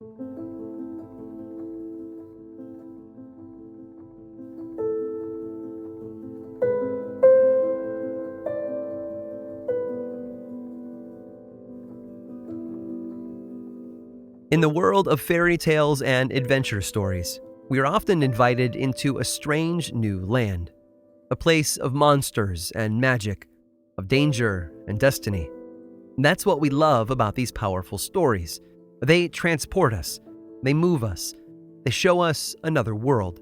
In the world of fairy tales and adventure stories, we are often invited into a strange new land, a place of monsters and magic, of danger and destiny. And that's what we love about these powerful stories. They transport us, they move us, they show us another world.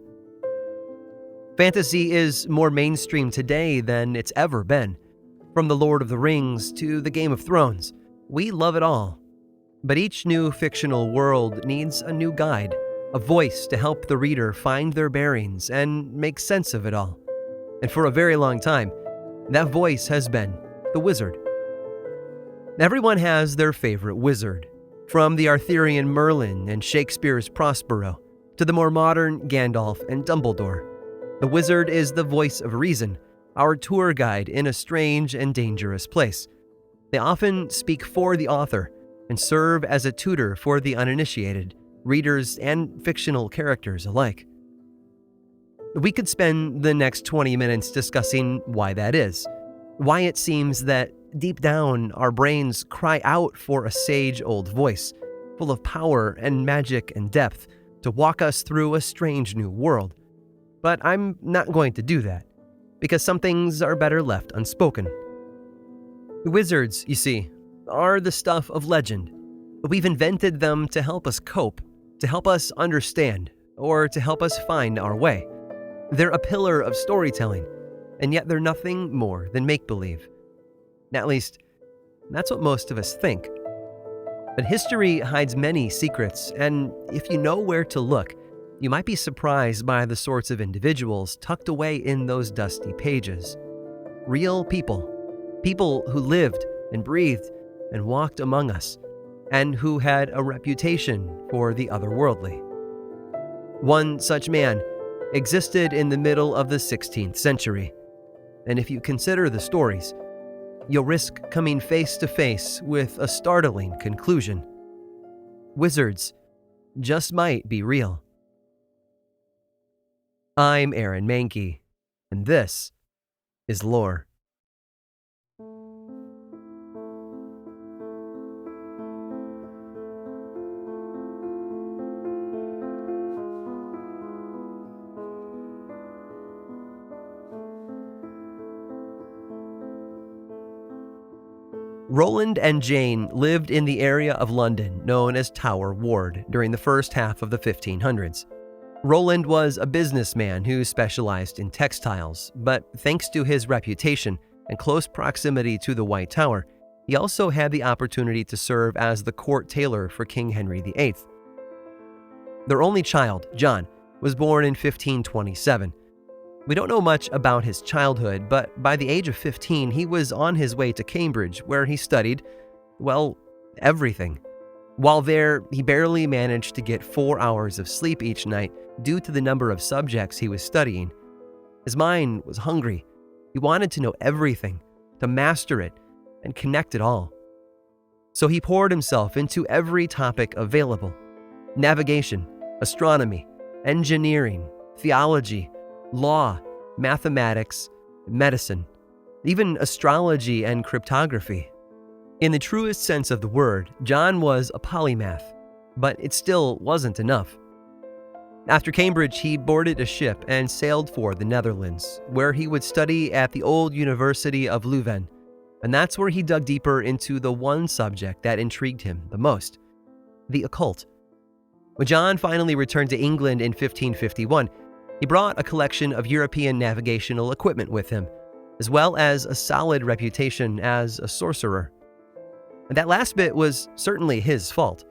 Fantasy is more mainstream today than it's ever been. From The Lord of the Rings to the Game of Thrones, we love it all. But each new fictional world needs a new guide, a voice to help the reader find their bearings and make sense of it all. And for a very long time, that voice has been the wizard. Everyone has their favorite wizard, from the Arthurian Merlin and Shakespeare's Prospero to the more modern Gandalf and Dumbledore. The wizard is the voice of reason, our tour guide in a strange and dangerous place. They often speak for the author and serve as a tutor for the uninitiated, readers and fictional characters alike. We could spend the next 20 minutes discussing why that is, why it seems that deep down our brains cry out for a sage-old voice, full of power and magic and depth, to walk us through a strange new world. But I'm not going to do that, because some things are better left unspoken. Wizards, you see, are the stuff of legend. We've invented them to help us cope, to help us understand, or to help us find our way. They're a pillar of storytelling, and yet they're nothing more than make-believe. At least, that's what most of us think. But history hides many secrets, and if you know where to look, you might be surprised by the sorts of individuals tucked away in those dusty pages. Real people. People who lived and breathed and walked among us, and who had a reputation for the otherworldly. One such man existed in the middle of the 16th century, and if you consider the stories, you'll risk coming face to face with a startling conclusion. Wizards just might be real. I'm Aaron Mahnke, and this is Lore. Roland and Jane lived in the area of London known as Tower Ward during the first half of the 1500s. Roland was a businessman who specialized in textiles, but thanks to his reputation and close proximity to the White Tower, he also had the opportunity to serve as the court tailor for King Henry VIII. Their only child, John, was born in 1527. We don't know much about his childhood, but by the age of 15, he was on his way to Cambridge, where he studied, well, everything. While there, he barely managed to get 4 hours of sleep each night due to the number of subjects he was studying. His mind was hungry. He wanted to know everything, to master it, and connect it all. So he poured himself into every topic available: navigation, astronomy, engineering, theology, law, mathematics, medicine, even astrology and cryptography. In the truest sense of the word, John was a polymath, but it still wasn't enough. After Cambridge, he boarded a ship and sailed for the Netherlands, where he would study at the old University of Leuven, and that's where he dug deeper into the one subject that intrigued him the most: the occult. When John finally returned to England in 1551, he brought a collection of European navigational equipment with him, as well as a solid reputation as a sorcerer. And that last bit was certainly his fault.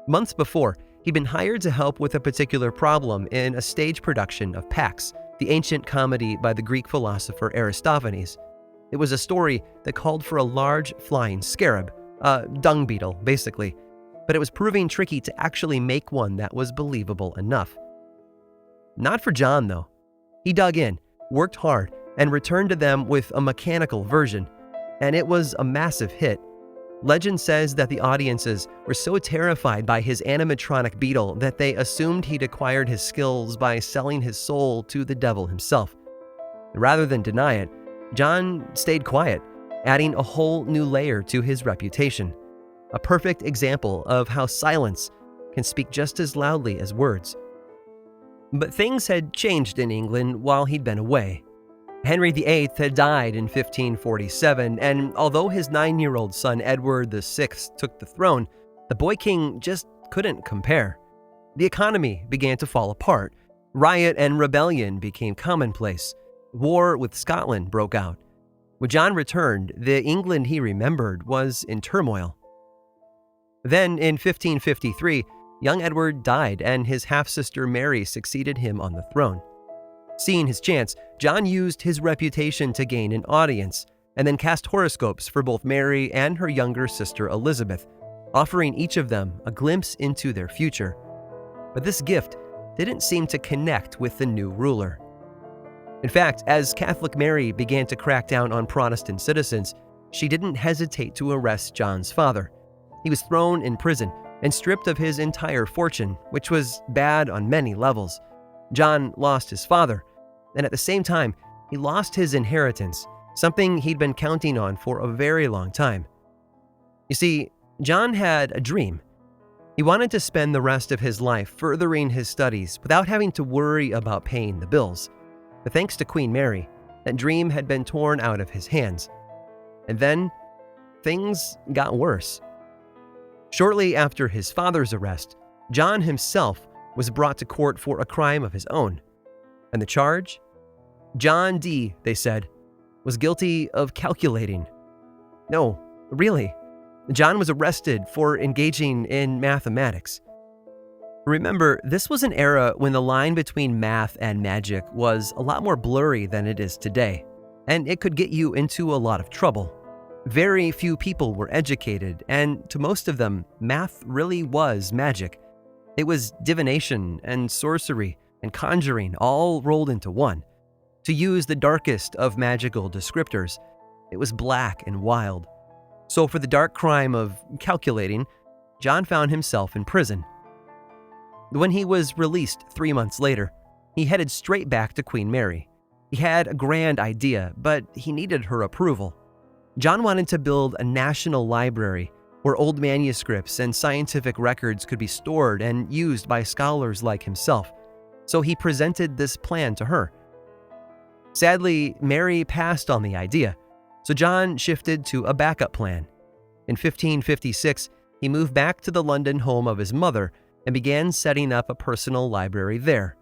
Months before, he'd been hired to help with a particular problem in a stage production of Pax, the ancient comedy by the Greek philosopher Aristophanes. It was a story that called for a large flying scarab, a dung beetle, basically, but it was proving tricky to actually make one that was believable enough. Not for John, though. He dug in, worked hard, and returned to them with a mechanical version, and it was a massive hit. Legend says that the audiences were so terrified by his animatronic beetle that they assumed he'd acquired his skills by selling his soul to the devil himself. Rather than deny it, John stayed quiet, adding a whole new layer to his reputation. A perfect example of how silence can speak just as loudly as words. But things had changed in England while he'd been away. Henry VIII had died in 1547, and although his 9-year-old son Edward VI took the throne, the boy king just couldn't compare. The economy began to fall apart. Riot and rebellion became commonplace. War with Scotland broke out. When John returned, the England he remembered was in turmoil. Then, in 1553, young Edward died, and his half-sister Mary succeeded him on the throne. Seeing his chance, John used his reputation to gain an audience, and then cast horoscopes for both Mary and her younger sister Elizabeth, offering each of them a glimpse into their future. But this gift didn't seem to connect with the new ruler. In fact, as Catholic Mary began to crack down on Protestant citizens, she didn't hesitate to arrest John's father. He was thrown in prison and stripped of his entire fortune, which was bad on many levels. John lost his father, and at the same time, he lost his inheritance, something he'd been counting on for a very long time. You see, John had a dream. He wanted to spend the rest of his life furthering his studies without having to worry about paying the bills. But thanks to Queen Mary, that dream had been torn out of his hands. And then, things got worse. Shortly after his father's arrest, John himself was brought to court for a crime of his own. And the charge? John Dee, they said, was guilty of calculating. No, really. John was arrested for engaging in mathematics. Remember, this was an era when the line between math and magic was a lot more blurry than it is today, and it could get you into a lot of trouble. Very few people were educated, and to most of them, math really was magic. It was divination and sorcery and conjuring all rolled into one. To use the darkest of magical descriptors, it was black and wild. So for the dark crime of calculating, John found himself in prison. When he was released 3 months later, he headed straight back to Queen Mary. He had a grand idea, but he needed her approval. John wanted to build a national library where old manuscripts and scientific records could be stored and used by scholars like himself. So he presented this plan to her. Sadly, Mary passed on the idea, so John shifted to a backup plan. In 1556, he moved back to the London home of his mother and began setting up a personal library there.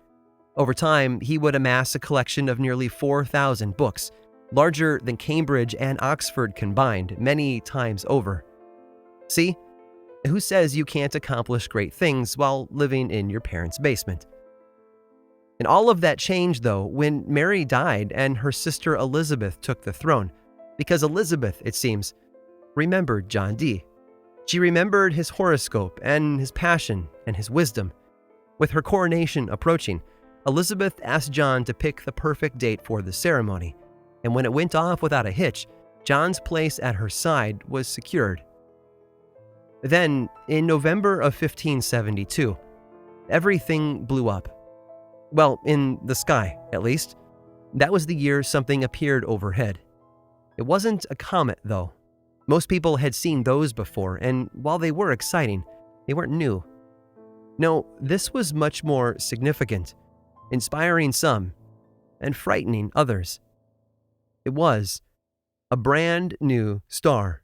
Over time, he would amass a collection of nearly 4,000 books, larger than Cambridge and Oxford combined, many times over. See, who says you can't accomplish great things while living in your parents' basement? And all of that changed, though, when Mary died and her sister Elizabeth took the throne, because Elizabeth, it seems, remembered John Dee. She remembered his horoscope and his passion and his wisdom. With her coronation approaching, Elizabeth asked John to pick the perfect date for the ceremony, and when it went off without a hitch, John's place at her side was secured. Then, in November of 1572, everything blew up. Well, in the sky, at least. That was the year something appeared overhead. It wasn't a comet, though. Most people had seen those before, and while they were exciting, they weren't new. No, this was much more significant, inspiring some, and frightening others. It was a brand new star.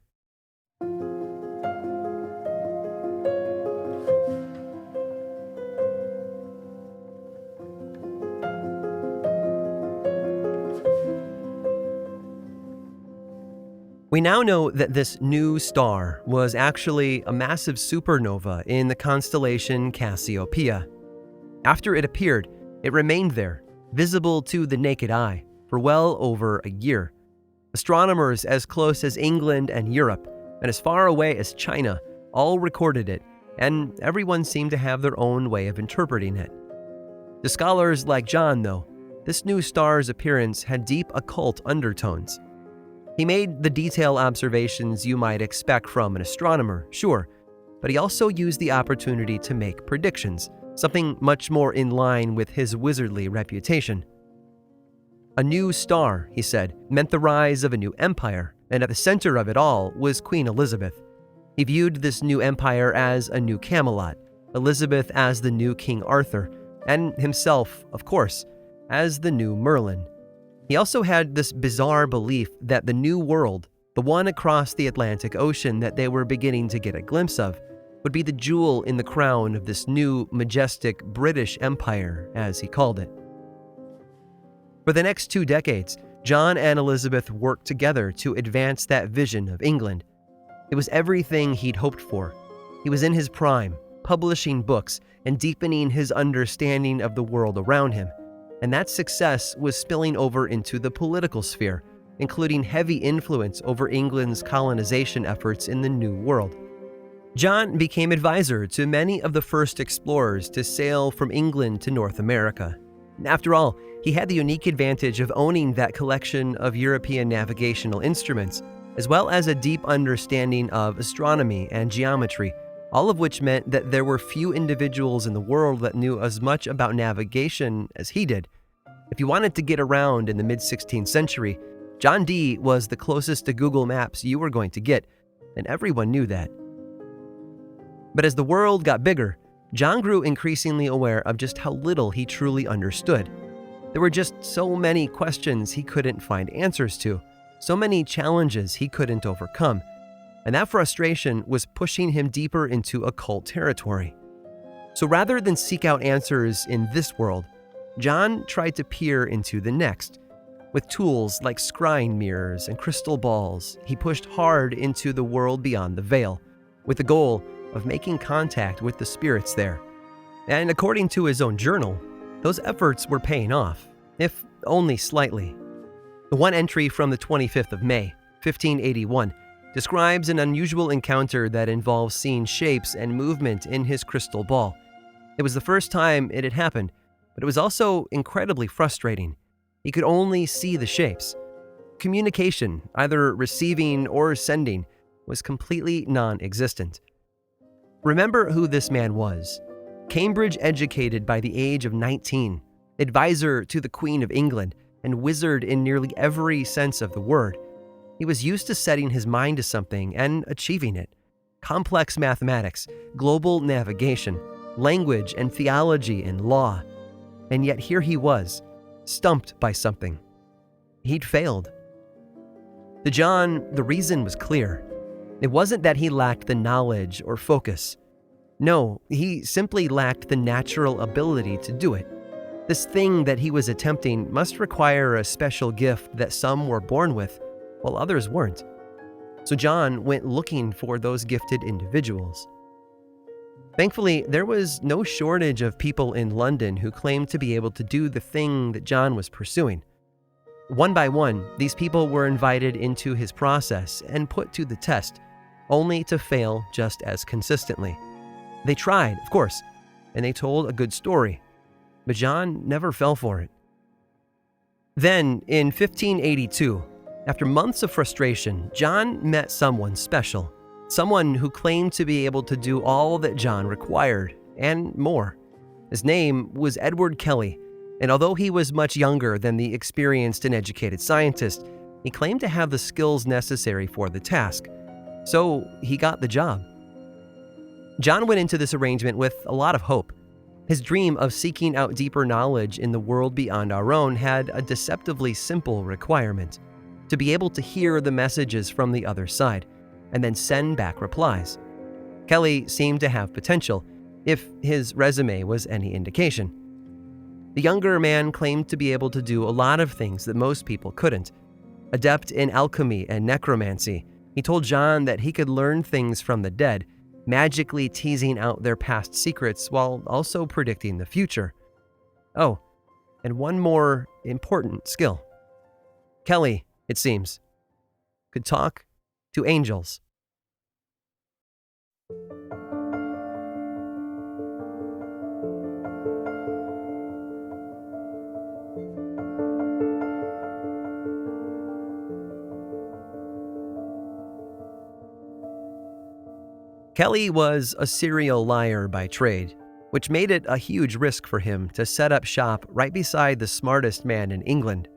We now know that this new star was actually a massive supernova in the constellation Cassiopeia. After it appeared, it remained there, visible to the naked eye, for well over a year. Astronomers as close as England and Europe, and as far away as China, all recorded it, and everyone seemed to have their own way of interpreting it. To scholars like John, though, this new star's appearance had deep occult undertones. He made the detailed observations you might expect from an astronomer, sure, but he also used the opportunity to make predictions, something much more in line with his wizardly reputation. A new star, he said, meant the rise of a new empire, and at the center of it all was Queen Elizabeth. He viewed this new empire as a new Camelot, Elizabeth as the new King Arthur, and himself, of course, as the new Merlin. He also had this bizarre belief that the new world, the one across the Atlantic Ocean that they were beginning to get a glimpse of, would be the jewel in the crown of this new, majestic British Empire, as he called it. For the next 2 decades, John and Elizabeth worked together to advance that vision of England. It was everything he'd hoped for. He was in his prime, publishing books and deepening his understanding of the world around him. And that success was spilling over into the political sphere, including heavy influence over England's colonization efforts in the New World. John became advisor to many of the first explorers to sail from England to North America. After all, he had the unique advantage of owning that collection of European navigational instruments, as well as a deep understanding of astronomy and geometry, all of which meant that there were few individuals in the world that knew as much about navigation as he did. If you wanted to get around in the mid-16th century, John Dee was the closest to Google Maps you were going to get, and everyone knew that. But as the world got bigger, John grew increasingly aware of just how little he truly understood. There were just so many questions he couldn't find answers to, so many challenges he couldn't overcome, and that frustration was pushing him deeper into occult territory. So rather than seek out answers in this world, John tried to peer into the next. With tools like scrying mirrors and crystal balls, he pushed hard into the world beyond the veil, with the goal of making contact with the spirits there. And according to his own journal, those efforts were paying off, if only slightly. The one entry from the 25th of May, 1581, describes an unusual encounter that involves seeing shapes and movement in his crystal ball. It was the first time it had happened, but it was also incredibly frustrating. He could only see the shapes. Communication, either receiving or sending, was completely non-existent. Remember who this man was. Cambridge educated by the age of 19, advisor to the Queen of England, and wizard in nearly every sense of the word. He was used to setting his mind to something and achieving it. Complex mathematics, global navigation, language and theology and law. And yet here he was, stumped by something. He'd failed. To John, the reason was clear. It wasn't that he lacked the knowledge or focus. No, he simply lacked the natural ability to do it. This thing that he was attempting must require a special gift that some were born with, while others weren't. So John went looking for those gifted individuals. Thankfully, there was no shortage of people in London who claimed to be able to do the thing that John was pursuing. One by one, these people were invited into his process and put to the test, only to fail just as consistently. They tried, of course, and they told a good story, but John never fell for it. Then, in 1582, after months of frustration, John met someone special, someone who claimed to be able to do all that John required, and more. His name was Edward Kelley, and although he was much younger than the experienced and educated scientist, he claimed to have the skills necessary for the task. So he got the job. John went into this arrangement with a lot of hope. His dream of seeking out deeper knowledge in the world beyond our own had a deceptively simple requirement: to be able to hear the messages from the other side, and then send back replies. Kelley seemed to have potential, if his resume was any indication. The younger man claimed to be able to do a lot of things that most people couldn't. Adept in alchemy and necromancy, he told John that he could learn things from the dead, magically teasing out their past secrets while also predicting the future. Oh, and one more important skill. Kelley, it seems, could talk to angels. Kelley was a serial liar by trade, which made it a huge risk for him to set up shop right beside the smartest man in England.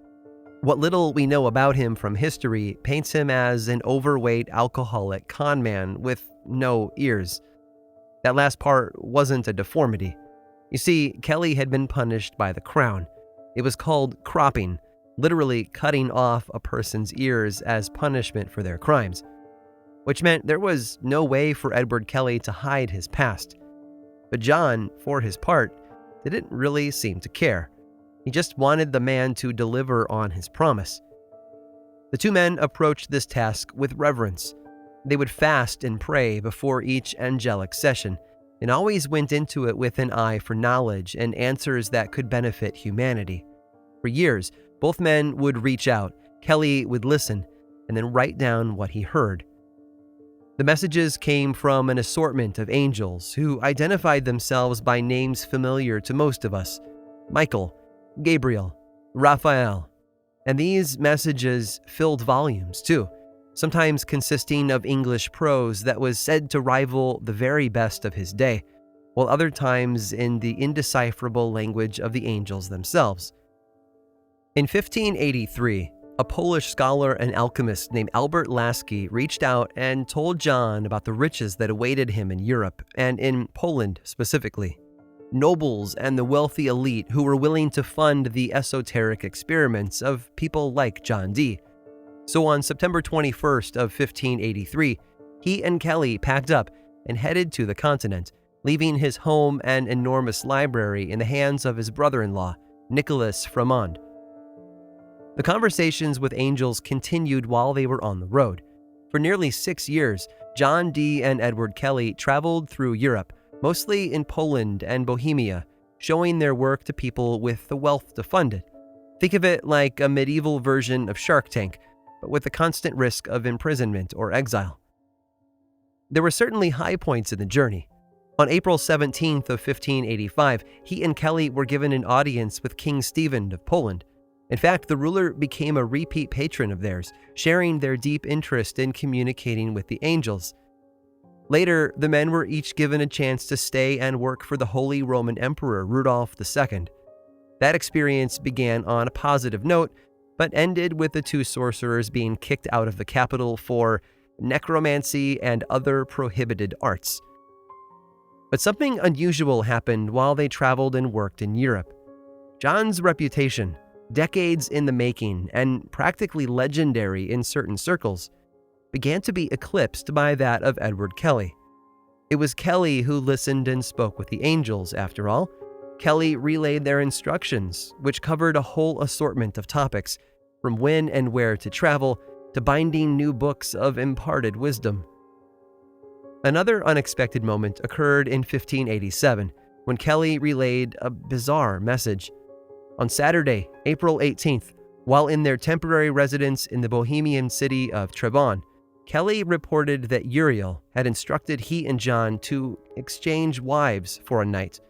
What little we know about him from history paints him as an overweight alcoholic con man with no ears. That last part wasn't a deformity. You see, Kelley had been punished by the crown. It was called cropping, literally cutting off a person's ears as punishment for their crimes, which meant there was no way for Edward Kelley to hide his past. But John, for his part, didn't really seem to care. He just wanted the man to deliver on his promise. The two men approached this task with reverence. They would fast and pray before each angelic session, and always went into it with an eye for knowledge and answers that could benefit humanity. For years, both men would reach out, Kelley would listen, and then write down what he heard. The messages came from an assortment of angels who identified themselves by names familiar to most of us: Michael, Gabriel, Raphael. And these messages filled volumes too, sometimes consisting of English prose that was said to rival the very best of his day, while other times in the indecipherable language of the angels themselves. In 1583, a Polish scholar and alchemist named Albert Lasky reached out and told John about the riches that awaited him in Europe, and in Poland specifically. Nobles and the wealthy elite who were willing to fund the esoteric experiments of people like John Dee. So on September 21st of 1583, he and Kelley packed up and headed to the continent, leaving his home and enormous library in the hands of his brother-in-law, Nicholas Framond. The conversations with angels continued while they were on the road. For nearly 6 years, John Dee and Edward Kelley traveled through Europe, mostly in Poland and Bohemia, showing their work to people with the wealth to fund it. Think of it like a medieval version of Shark Tank, but with the constant risk of imprisonment or exile. There were certainly high points in the journey. On April 17th of 1585, he and Kelley were given an audience with King Stephen of Poland. In fact, the ruler became a repeat patron of theirs, sharing their deep interest in communicating with the angels. Later, the men were each given a chance to stay and work for the Holy Roman Emperor Rudolph II. That experience began on a positive note, but ended with the two sorcerers being kicked out of the capital for necromancy and other prohibited arts. But something unusual happened while they traveled and worked in Europe. John's reputation, decades in the making and practically legendary in certain circles, began to be eclipsed by that of Edward Kelley. It was Kelley who listened and spoke with the angels, after all. Kelley relayed their instructions, which covered a whole assortment of topics, from when and where to travel to binding new books of imparted wisdom. Another unexpected moment occurred in 1587, when Kelley relayed a bizarre message. On Saturday, April 18th, while in their temporary residence in the Bohemian city of Trebon, Kelley reported that Uriel had instructed he and John to exchange wives for a night.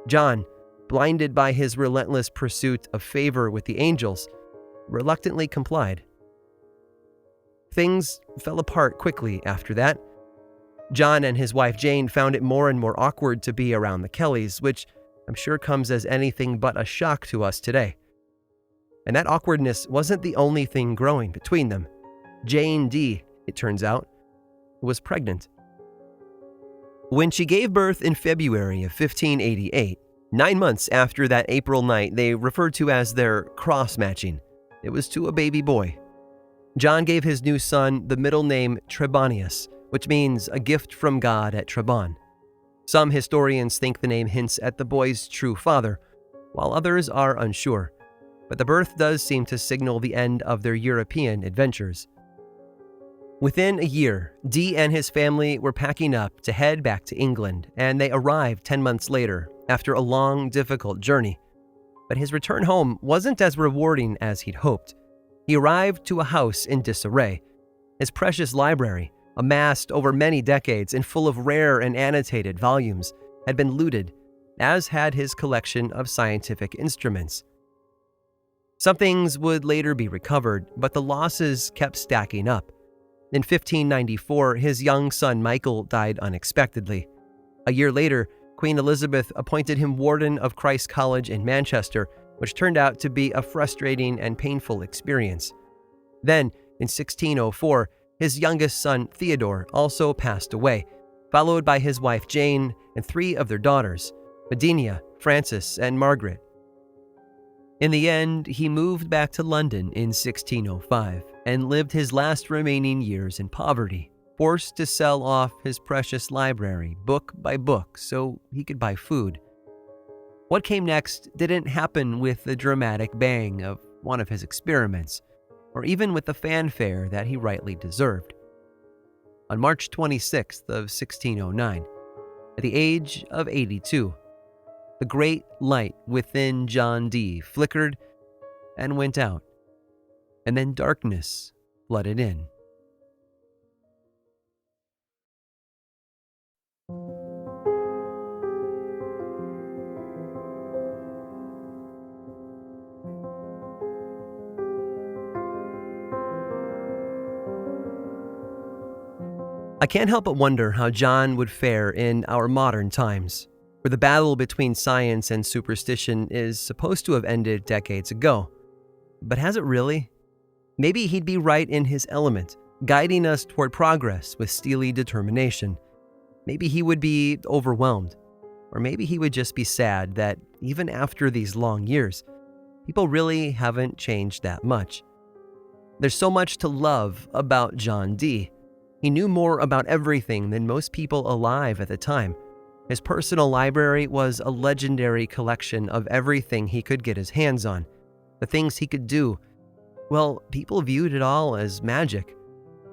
John, blinded by his relentless pursuit of favor with the angels, reluctantly complied. Things fell apart quickly after that. John and his wife Jane found it more and more awkward to be around the Kelleys, which I'm sure comes as anything but a shock to us today. And that awkwardness wasn't the only thing growing between them. Jane Dee, it turns out, was pregnant. When she gave birth in February of 1588, 9 months after that April night they referred to as their cross-matching, it was to a baby boy. John gave his new son the middle name Trebonius, which means a gift from God at Trebon. Some historians think the name hints at the boy's true father, while others are unsure, but the birth does seem to signal the end of their European adventures. Within a year, Dee and his family were packing up to head back to England, and they arrived 10 months later after a long, difficult journey. But his return home wasn't as rewarding as he'd hoped. He arrived to a house in disarray. His precious library, amassed over many decades and full of rare and annotated volumes, had been looted, as had his collection of scientific instruments. Some things would later be recovered, but the losses kept stacking up. In 1594, his young son Michael died unexpectedly. A year later, Queen Elizabeth appointed him warden of Christ's College in Manchester, which turned out to be a frustrating and painful experience. Then, in 1604, his youngest son Theodore also passed away, followed by his wife Jane and 3 of their daughters, Medinia, Frances, and Margaret. In the end, he moved back to London in 1605 and lived his last remaining years in poverty, forced to sell off his precious library book by book so he could buy food. What came next didn't happen with the dramatic bang of one of his experiments, or even with the fanfare that he rightly deserved. On March 26th of 1609, at the age of 82, the great light within John Dee flickered and went out, and then darkness flooded in. I can't help but wonder how John would fare in our modern times, where the battle between science and superstition is supposed to have ended decades ago. But has it really? Maybe he'd be right in his element, guiding us toward progress with steely determination. Maybe he would be overwhelmed, or maybe he would just be sad that even after these long years, people really haven't changed that much. There's so much to love about John Dee. He knew more about everything than most people alive at the time. His personal library was a legendary collection of everything he could get his hands on. The things he could do, well, people viewed it all as magic.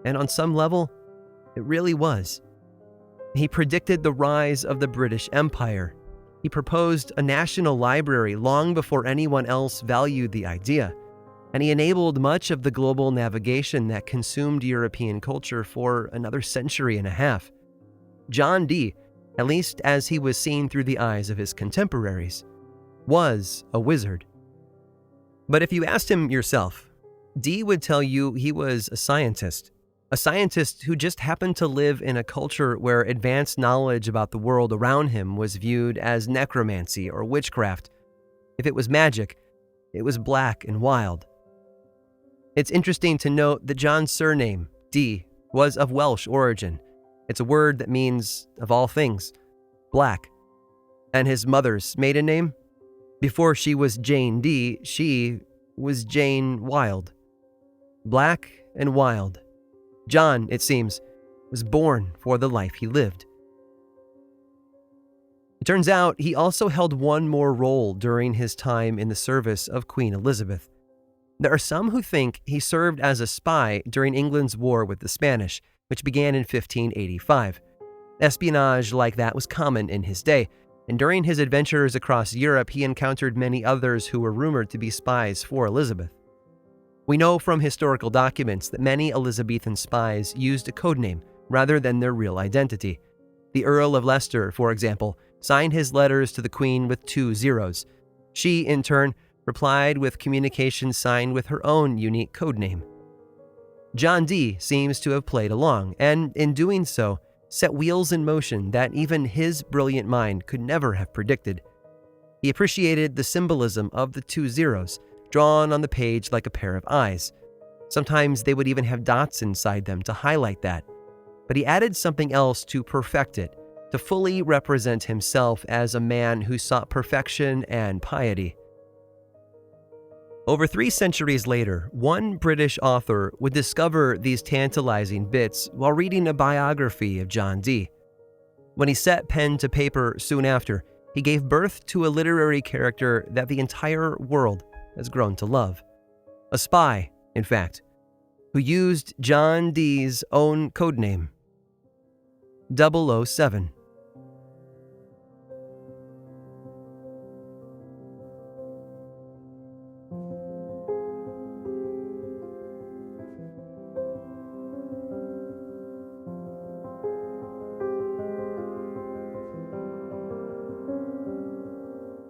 And on some level, it really was. He predicted the rise of the British Empire. He proposed a national library long before anyone else valued the idea. And he enabled much of the global navigation that consumed European culture for another century and a half. John Dee, at least as he was seen through the eyes of his contemporaries, was a wizard. But if you asked him yourself, Dee would tell you he was a scientist who just happened to live in a culture where advanced knowledge about the world around him was viewed as necromancy or witchcraft. If it was magic, it was black and wild. It's interesting to note that John's surname, Dee, was of Welsh origin. It's a word that means, of all things, black. And his mother's maiden name? Before she was Jane Dee, she was Jane Wild. Black and wild. John, it seems, was born for the life he lived. It turns out he also held one more role during his time in the service of Queen Elizabeth. There are some who think he served as a spy during England's war with the Spanish, which began in 1585. Espionage like that was common in his day, and during his adventures across Europe, he encountered many others who were rumored to be spies for Elizabeth. We know from historical documents that many Elizabethan spies used a codename rather than their real identity. The Earl of Leicester, for example, signed his letters to the Queen with 2 zeros. She, in turn, replied with communications signed with her own unique codename. John Dee seems to have played along, and in doing so, set wheels in motion that even his brilliant mind could never have predicted. He appreciated the symbolism of the 2 zeros, drawn on the page like a pair of eyes. Sometimes they would even have dots inside them to highlight that. But he added something else to perfect it, to fully represent himself as a man who sought perfection and piety. Over 3 centuries later, one British author would discover these tantalizing bits while reading a biography of John Dee. When he set pen to paper soon after, he gave birth to a literary character that the entire world has grown to love. A spy, in fact, who used John Dee's own codename, 007.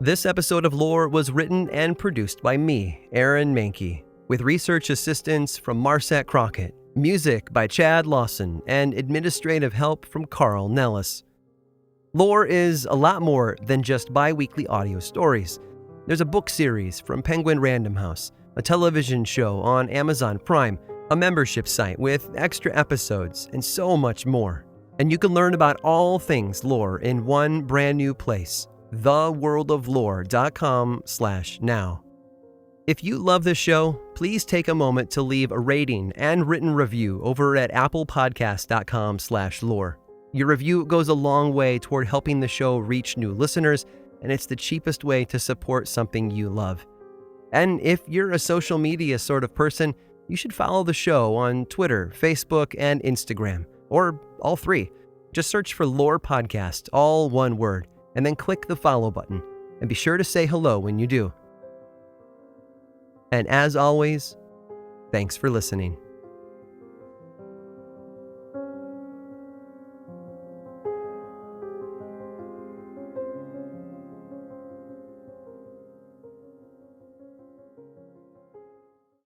This episode of Lore was written and produced by me, Aaron Mahnke, with research assistance from Marcet Crockett, Music by Chad Lawson and administrative help from Carl Nellis. Lore is a lot more than just bi-weekly audio stories. There's a book series from Penguin Random House, a television show on Amazon Prime, a membership site with extra episodes, and so much more. And you can learn about all things lore in one brand new place, theworldoflore.com/now. If you love this show, please take a moment to leave a rating and written review over at applepodcast.com/lore. Your review goes a long way toward helping the show reach new listeners, and it's the cheapest way to support something you love. And if you're a social media sort of person, you should follow the show on Twitter, Facebook, and Instagram, or all three. Just search for Lore Podcast, all one word, and then click the follow button, and be sure to say hello when you do. And as always, thanks for listening.